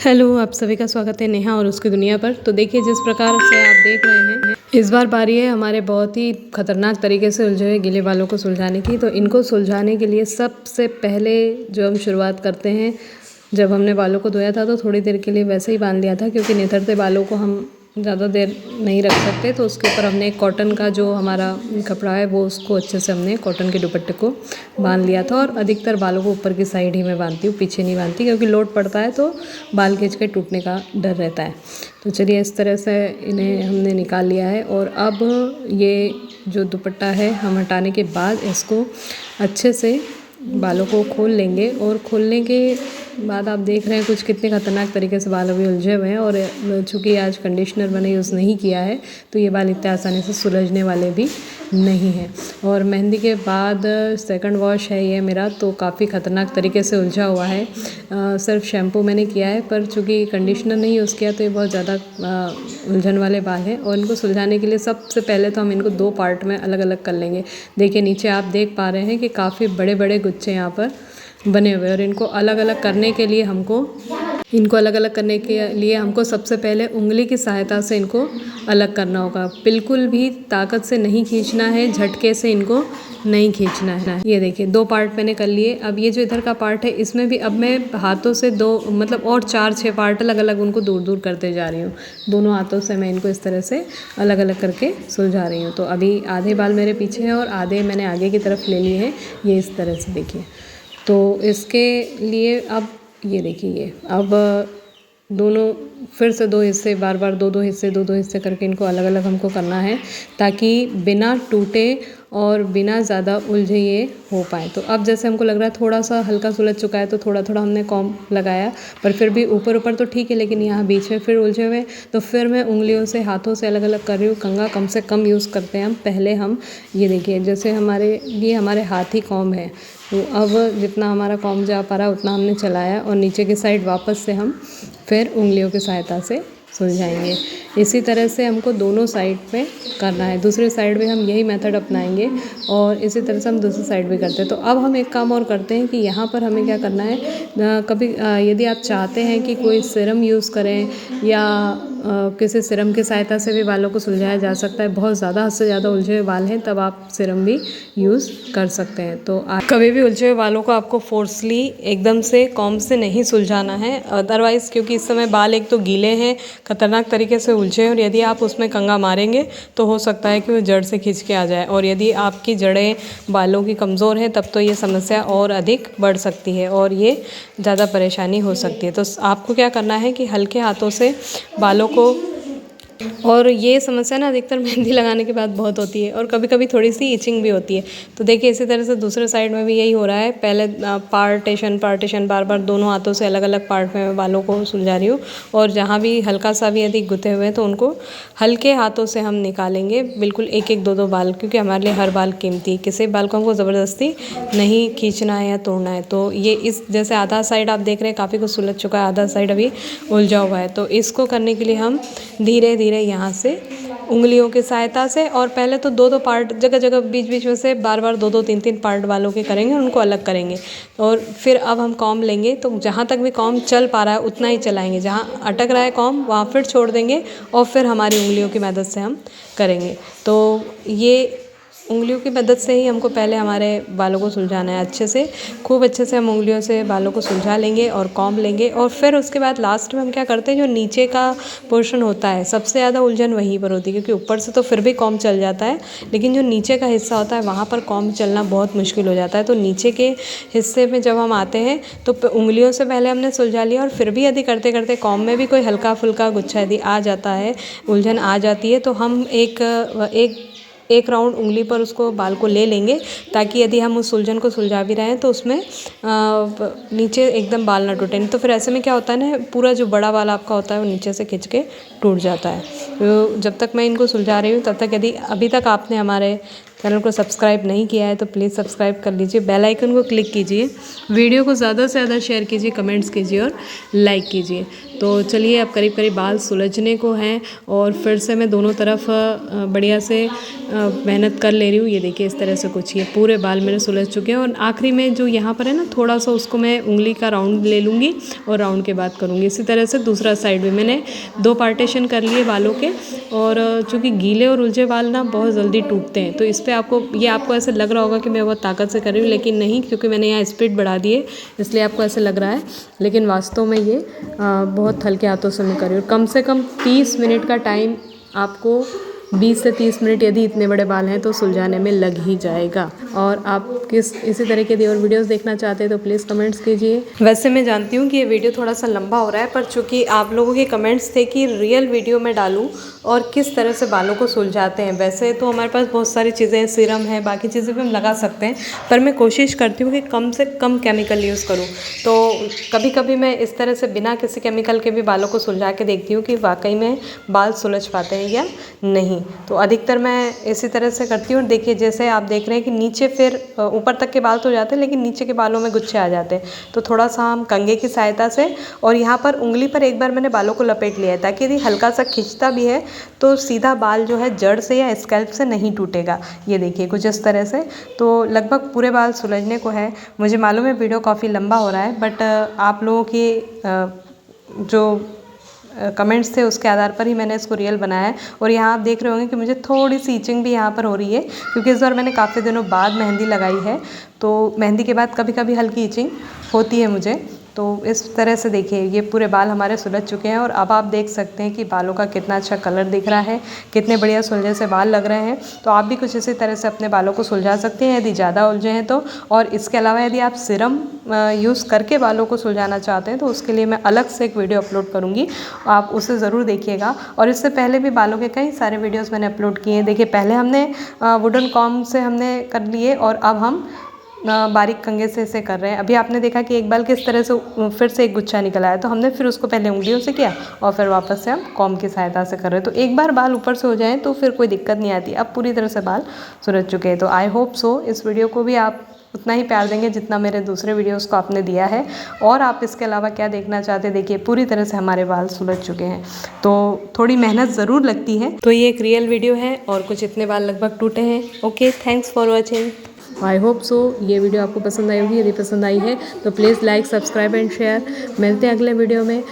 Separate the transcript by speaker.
Speaker 1: Hello, आप सभी का स्वागत है नेहा और उसकी दुनिया पर। तो देखिए, जिस प्रकार से आप देख रहे हैं, इस बार बारी है हमारे बहुत ही खतरनाक तरीके से उलझे हुए गीले बालों को सुलझाने की। तो इनको सुलझाने के लिए सबसे पहले जो हम शुरुआत करते हैं, जब हमने बालों को धोया था तो थोड़ी देर के लिए वैसे ही बांध लिया था, क्योंकि निथरते बालों को हम ज़्यादा देर नहीं रख सकते। तो उसके ऊपर हमने एक कॉटन का जो हमारा कपड़ा है वो उसको अच्छे से हमने कॉटन के दुपट्टे को बांध लिया था। और अधिकतर बालों को ऊपर की साइड ही मैं बांधती हूँ, पीछे नहीं बांधती, क्योंकि लोड पड़ता है तो बाल खींच के टूटने का डर रहता है। तो चलिए, इस तरह से इन्हें हमने निकाल लिया है। और अब ये जो दुपट्टा है हम हटाने के बाद इसको अच्छे से बालों को खोल लेंगे। और खोलने के बाद आप देख रहे हैं कुछ कितने खतरनाक तरीके से बाल अभी उलझे हुए हैं। और चूँकि आज कंडीशनर मैंने यूज़ नहीं किया है तो ये बाल इतने आसानी से सुलझने वाले भी नहीं हैं। और मेहंदी के बाद सेकंड वॉश है ये मेरा, तो काफ़ी ख़तरनाक तरीके से उलझा हुआ है। सिर्फ शैम्पू मैंने किया है, पर चूँकि कंडीशनर नहीं यूज़ किया तो ये बहुत ज़्यादा उलझन वाले बाल हैं। और इनको सुलझाने के लिए सबसे पहले तो हम इनको 2 पार्ट में अलग अलग कर लेंगे। देखिए, नीचे आप देख पा रहे हैं कि काफ़ी बड़े बड़े गुच्छे यहाँ पर बने हुए हैं। और इनको अलग अलग करने के लिए हमको सबसे पहले उंगली की सहायता से इनको अलग करना होगा। बिल्कुल भी ताकत से नहीं खींचना है, झटके से इनको नहीं खींचना है। ये देखिए, 2 पार्ट मैंने कर लिए। अब ये जो इधर का पार्ट है इसमें भी अब मैं हाथों से 2 मतलब और 4-6 पार्ट अलग अलग उनको दूर दूर करते जा रही हूँ। दोनों हाथों से मैं इनको इस तरह से अलग अलग करके सुलझा रही हूँ। तो अभी आधे बाल मेरे पीछे हैं और आधे मैंने आगे की तरफ ले लिए हैं, ये इस तरह से देखिए। तो इसके लिए अब ये देखिए, ये अब दोनों फिर से 2 हिस्से, बार बार 2-2 हिस्से करके इनको अलग अलग हमको करना है, ताकि बिना टूटे और बिना ज़्यादा उलझे ये हो पाए। तो अब जैसे हमको लग रहा है थोड़ा सा हल्का सुलझ चुका है, तो थोड़ा थोड़ा हमने कॉम्ब लगाया, पर फिर भी ऊपर ऊपर तो ठीक है, लेकिन यहाँ बीच में फिर उलझे हुए। तो फिर मैं उंगलियों से, हाथों से अलग अलग कर रही हूँ। कंघा कम से कम यूज़ करते हैं हम। पहले हम ये देखिए, जैसे हमारे हाथ ही कॉम्ब है, तो अब जितना हमारा कॉम्ब जा पा रहा है उतना हमने चलाया, और नीचे की साइड वापस से हम फिर उंगलियों की सहायता से सुलझाएंगे। इसी तरह से हमको दोनों साइड पे करना है। दूसरी साइड भी हम यही मेथड अपनाएंगे और इसी तरह से हम दूसरी साइड भी करते हैं। तो अब हम एक काम और करते हैं कि यहाँ पर हमें क्या करना है, यदि आप चाहते हैं कि कोई सीरम यूज़ करें या किसी सीरम की सहायता से भी बालों को सुलझाया जा सकता है। बहुत ज़्यादा, हद से ज़्यादा उलझे हुए बाल हैं तब आप सीरम भी यूज़ कर सकते हैं। तो कभी भी उलझे हुए बालों को आपको फोर्सली एकदम से कॉम्ब से नहीं सुलझाना है, अदरवाइज़, क्योंकि इस समय बाल एक तो गीले हैं, खतरनाक तरीके से उलझे हैं, और यदि आप उसमें कंघा मारेंगे तो हो सकता है कि वो जड़ से खींच के आ जाए। और यदि आपकी जड़ें बालों की कमज़ोर हैं तब तो ये समस्या और अधिक बढ़ सकती है और ये ज़्यादा परेशानी हो सकती है। तो आपको क्या करना है कि हल्के हाथों से बालों को, और ये समस्या ना अधिकतर मेहंदी लगाने के बाद बहुत होती है, और कभी कभी थोड़ी सी इचिंग भी होती है। तो देखिए, इसी तरह से दूसरे साइड में भी यही हो रहा है। पहले पार्टीशन बार बार दोनों हाथों से अलग अलग पार्ट में मैं बालों को सुलझा रही हूँ, और जहाँ भी हल्का सा भी यदि गुथे हुए हैं तो उनको हल्के हाथों से हम निकालेंगे, बिल्कुल 1-1, 2-2 बाल, क्योंकि हमारे लिए हर बाल कीमती। किसी बाल को हमको ज़बरदस्ती नहीं खींचना है या तोड़ना है। तो ये इस जैसे आधा साइड आप देख रहे हैं काफ़ी कुछ सुलझ चुका है, आधा साइड अभी उलझा हुआ है। तो इसको करने के लिए हम धीरे धीरे यहाँ से उंगलियों की सहायता से, और पहले तो 2-2 पार्ट जगह जगह बीच बीच में से बार बार 2-2, 3-3 पार्ट बालों के करेंगे, उनको अलग करेंगे। और फिर अब हम कॉम्ब लेंगे, तो जहाँ तक भी कॉम्ब चल पा रहा है उतना ही चलाएंगे, जहाँ अटक रहा है कॉम्ब वहाँ फिर छोड़ देंगे और फिर हमारी उंगलियों की मदद से हम करेंगे। तो ये उंगलियों की मदद से ही हमको पहले हमारे बालों को सुलझाना है अच्छे से, खूब अच्छे से हम उंगलियों से बालों को सुलझा लेंगे और कॉम्ब लेंगे। और फिर उसके बाद लास्ट में हम क्या करते हैं, जो नीचे का पोर्शन होता है सबसे ज़्यादा उलझन वहीं पर होती है, क्योंकि ऊपर से तो फिर भी कॉम्ब चल जाता है, लेकिन जो नीचे का हिस्सा होता है वहाँ पर कॉम्ब चलना बहुत मुश्किल हो जाता है। तो नीचे के हिस्से में जब हम आते हैं तो उंगलियों से पहले हमने सुलझा लिया, और फिर भी यदि करते करते कॉम्ब में भी कोई हल्का फुल्का गुच्छा यदि आ जाता है, उलझन आ जाती है, तो हम एक राउंड उंगली पर उसको बाल को ले लेंगे, ताकि यदि हम उस उलझन को सुलझा भी रहे हैं तो उसमें नीचे एकदम बाल ना टूटे। नहीं तो फिर ऐसे में क्या होता है ना, पूरा जो बड़ा बाल आपका होता है वो नीचे से खिंच के टूट जाता है। तो जब तक मैं इनको सुलझा रही हूँ तब तक, यदि अभी तक आपने हमारे चैनल को सब्सक्राइब नहीं किया है तो प्लीज़ सब्सक्राइब कर लीजिए, बेल आइकन को क्लिक कीजिए, वीडियो को ज़्यादा से ज़्यादा शेयर कीजिए, कमेंट्स कीजिए और लाइक कीजिए। तो चलिए अब करीब करीब बाल सुलझने को हैं और फिर से मैं दोनों तरफ बढ़िया से मेहनत कर ले रही हूँ। ये देखिए इस तरह से कुछ ये पूरे बाल मेरे सुलझ चुके हैं और आखिरी में जो यहाँ पर है ना थोड़ा सा उसको मैं उंगली का राउंड ले लूँगी और राउंड के बाद करूँगी। इसी तरह से दूसरा साइड भी मैंने 2 पार्टीशन कर लिए बालों के। और चूँकि गीले और उलझे बाल ना बहुत जल्दी टूटते हैं, तो इस पर आपको ऐसे लग रहा होगा कि मैं बहुत ताकत से कर रही हूँ, लेकिन नहीं, क्योंकि मैंने यहाँ स्पीड बढ़ा दी है इसलिए आपको ऐसे लग रहा है, लेकिन वास्तव में ये बहुत हल्के हाथों से मैं कर रही हूँ। कम से कम 30 मिनट का टाइम आपको 20 से 30 मिनट यदि इतने बड़े बाल हैं तो सुलझाने में लग ही जाएगा। और आप इसी तरह के और वीडियोस देखना चाहते हैं तो प्लीज़ कमेंट्स कीजिए। वैसे मैं जानती हूँ कि ये वीडियो थोड़ा सा लंबा हो रहा है, पर चूँकि आप लोगों के कमेंट्स थे कि रियल वीडियो में डालूँ और किस तरह से बालों को सुलझाते हैं। वैसे तो हमारे पास बहुत सारी चीज़ें, सीरम है, बाकी चीज़ें भी हम लगा सकते हैं, पर मैं कोशिश करती हूँ कि कम से कम केमिकल यूज़ करूँ। तो कभी कभी मैं इस तरह से बिना किसी केमिकल के भी बालों को सुलझा के देखती हूँ कि वाकई में बाल सुलझ पाते हैं या नहीं। तो अधिकतर मैं इसी तरह से करती हूँ। देखिए जैसे आप देख रहे हैं कि नीचे फिर ऊपर तक के बाल तो जाते हैं, लेकिन नीचे के बालों में गुच्छे आ जाते हैं। तो थोड़ा सा हम कंघे की सहायता से और यहाँ पर उंगली पर एक बार मैंने बालों को लपेट लिया है, ताकि यदि हल्का सा खींचता भी है तो सीधा बाल जो है जड़ से या स्कैल्प से नहीं टूटेगा। ये देखिए कुछ इस तरह से। तो लगभग पूरे बाल सुलझने को है। मुझे मालूम है वीडियो काफ़ी लंबा हो रहा है, बट आप लोगों की जो कमेंट्स थे उसके आधार पर ही मैंने इसको रियल बनाया है। और यहाँ आप देख रहे होंगे कि मुझे थोड़ी सी इचिंग भी यहाँ पर हो रही है, क्योंकि इस बार मैंने काफ़ी दिनों बाद मेहंदी लगाई है, तो मेहंदी के बाद कभी कभी हल्की इचिंग होती है मुझे। तो इस तरह से देखिए ये पूरे बाल हमारे सुलझ चुके हैं और अब आप देख सकते हैं कि बालों का कितना अच्छा कलर दिख रहा है, कितने बढ़िया सुलझे से बाल लग रहे हैं। तो आप भी कुछ इसी तरह से अपने बालों को सुलझा सकते हैं यदि ज़्यादा उलझे हैं तो। और इसके अलावा यदि आप सीरम यूज़ करके बालों को सुलझाना चाहते हैं तो उसके लिए मैं अलग से एक वीडियो अपलोड करूँगी, आप उसे ज़रूर देखिएगा। और इससे पहले भी बालों के कई सारे वीडियोज़ मैंने अपलोड किए हैं। देखिए पहले हमने वुडन कॉम्ब से हमने कर लिए और अब हम बारीक कंघे से इसे कर रहे हैं। अभी आपने देखा कि एक बाल किस तरह से फिर से एक गुच्छा निकल आया, तो हमने फिर उसको पहले उंगलियों से किया और फिर वापस से हम कॉम्ब की सहायता से कर रहे हैं। तो एक बार बाल ऊपर से हो जाएं तो फिर कोई दिक्कत नहीं आती। अब पूरी तरह से बाल सुलझ चुके हैं। तो आई होप सो इस वीडियो को भी आप उतना ही प्यार देंगे जितना मेरे दूसरे वीडियोस को आपने दिया है। और आप इसके अलावा क्या देखना चाहते हैं, देखिए पूरी तरह से हमारे बाल सुलझ चुके हैं। तो थोड़ी मेहनत ज़रूर लगती है। तो ये एक रियल वीडियो है और कुछ इतने बाल लगभग टूटे हैं। Okay, thanks for watching. I hope so ये वीडियो आपको पसंद आई होगी। यदि पसंद आई है तो please like, subscribe and share. मिलते हैं अगले वीडियो में।